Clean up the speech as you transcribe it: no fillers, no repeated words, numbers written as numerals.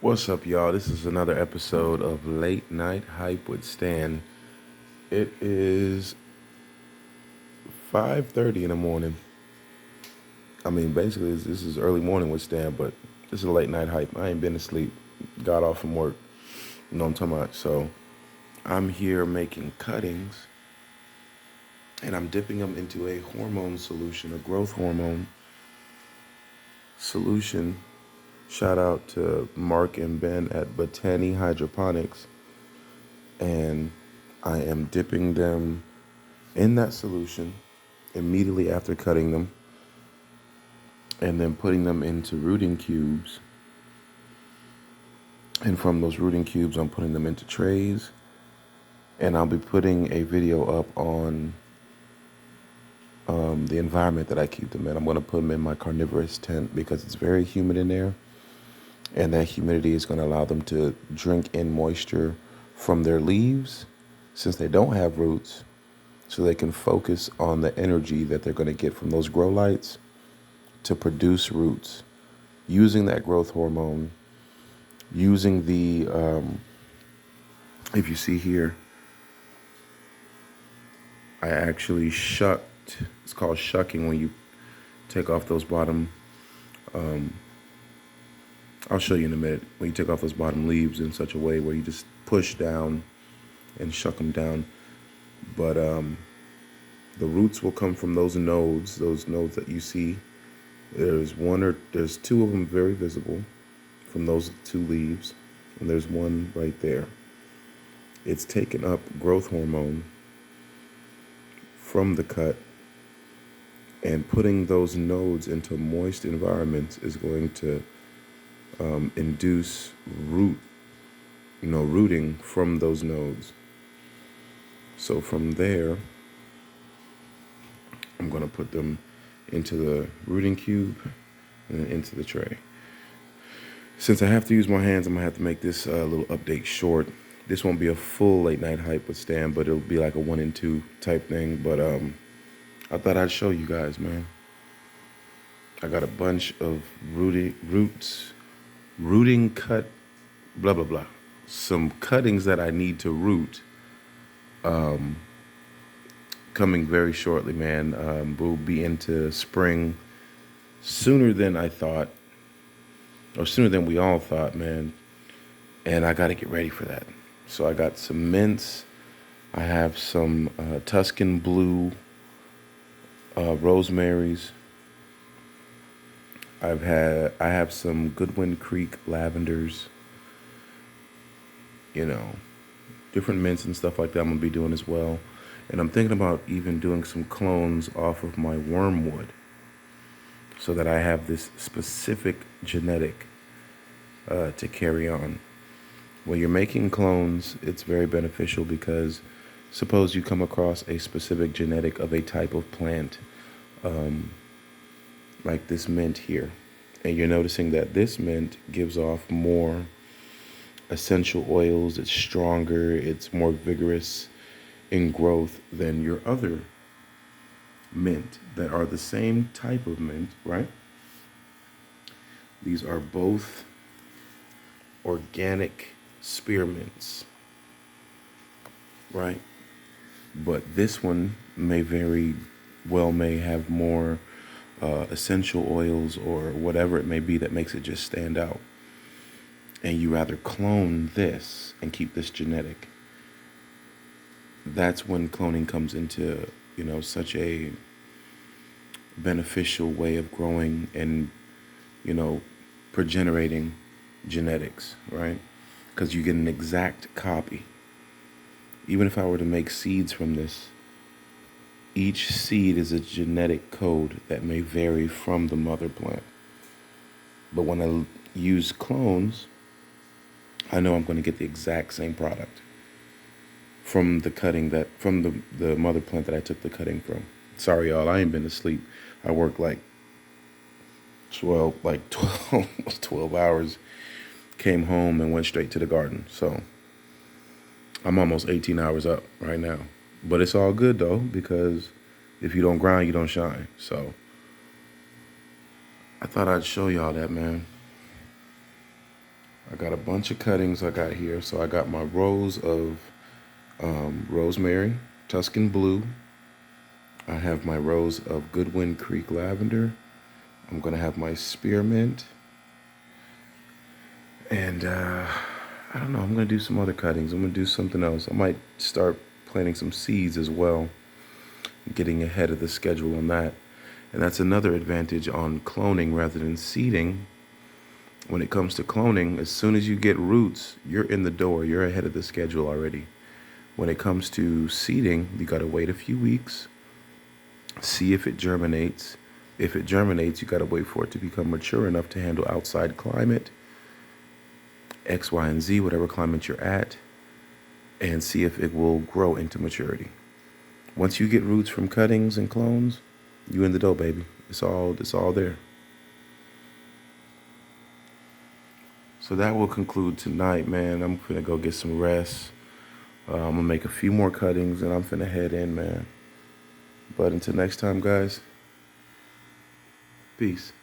What's up, y'all? This is another episode of Late Night Hype with Stan. It is 5:30 in the morning. I mean, basically, this is early morning with Stan, but this is a late night hype. I ain't been asleep. Got off from work. You know what I'm talking about? So I'm here making cuttings, and I'm dipping them into a hormone solution, a growth hormone solution. Shout out to Mark and Ben at Botany Hydroponics. And I am dipping them in that solution immediately after cutting them, and then putting them into rooting cubes. And from those rooting cubes, I'm putting them into trays. And I'll be putting a video up on the environment that I keep them in. I'm going to put them in my carnivorous tent because it's very humid in there. And that humidity is going to allow them to drink in moisture from their leaves since they don't have roots, so they can focus on the energy that they're going to get from those grow lights to produce roots, using that growth hormone, using the, if you see here, I actually shucked. It's called shucking when you take off those bottom, I'll show you in a minute, when you take off those bottom leaves in such a way where you just push down and shuck them down. But the roots will come from those nodes that you see. There's two of them very visible from those two leaves, and there's one right there. It's taken up growth hormone from the cut, and putting those nodes into moist environments is going to induce rooting from those nodes. So from there, I'm going to put them into the rooting cube and into the tray. Since I have to use my hands, I'm going to have to make this little update short. This won't be a full late night hype with Stan, but it'll be like a 1 and 2 type thing. But I thought I'd show you guys, man. I got a bunch of rooting cut, blah, blah, blah. Some cuttings that I need to root coming very shortly, man. We'll be into spring sooner than I thought, or sooner than we all thought, man. And I got to get ready for that. So I got some mints. I have some Tuscan blue rosemaries. I have some Goodwin Creek lavenders. Different mints and stuff like that I'm going to be doing as well. And I'm thinking about even doing some clones off of my wormwood so that I have this specific genetic to carry on. When you're making clones, it's very beneficial because suppose you come across a specific genetic of a type of plant, like this mint here, and you're noticing that this mint gives off more essential oils, it's stronger, it's more vigorous in growth than your other mint that are the same type of mint, right? These are both organic spearmints, right? But this one may have more essential oils or whatever it may be that makes it just stand out. And you rather clone this and keep this genetic. That's when cloning comes into, such a beneficial way of growing and, progenerating genetics, right? Because you get an exact copy. Even if I were to make seeds from this, each seed is a genetic code that may vary from the mother plant. But when I use clones, I know I'm going to get the exact same product from from the mother plant that I took the cutting from. Sorry, y'all, I ain't been asleep. I worked like 12 hours, came home and went straight to the garden. So I'm almost 18 hours up right now. But it's all good though, because if you don't grind, you don't shine. So I thought I'd show y'all that, man. I got a bunch of cuttings I got here. So I got my rows of rosemary, Tuscan blue. I have my rows of Goodwin Creek lavender. I'm gonna have my spearmint. And I don't know, I'm gonna do some other cuttings. I'm gonna do something else. I might start planting some seeds as well, getting ahead of the schedule on that. And that's another advantage on cloning rather than seeding. When it comes to cloning, as soon as you get roots, you're in the door. You're ahead of the schedule already. When it comes to seeding, you gotta wait a few weeks, see if it germinates. If it germinates, you gotta wait for it to become mature enough to handle outside climate, X, Y, and Z, whatever climate you're at, and see if it will grow into maturity. Once you get roots from cuttings and clones, you in the dough, baby. It's all there. So that will conclude tonight, man. I'm gonna go get some rest. I'm gonna make a few more cuttings and I'm finna head in, man. But until next time, guys, peace.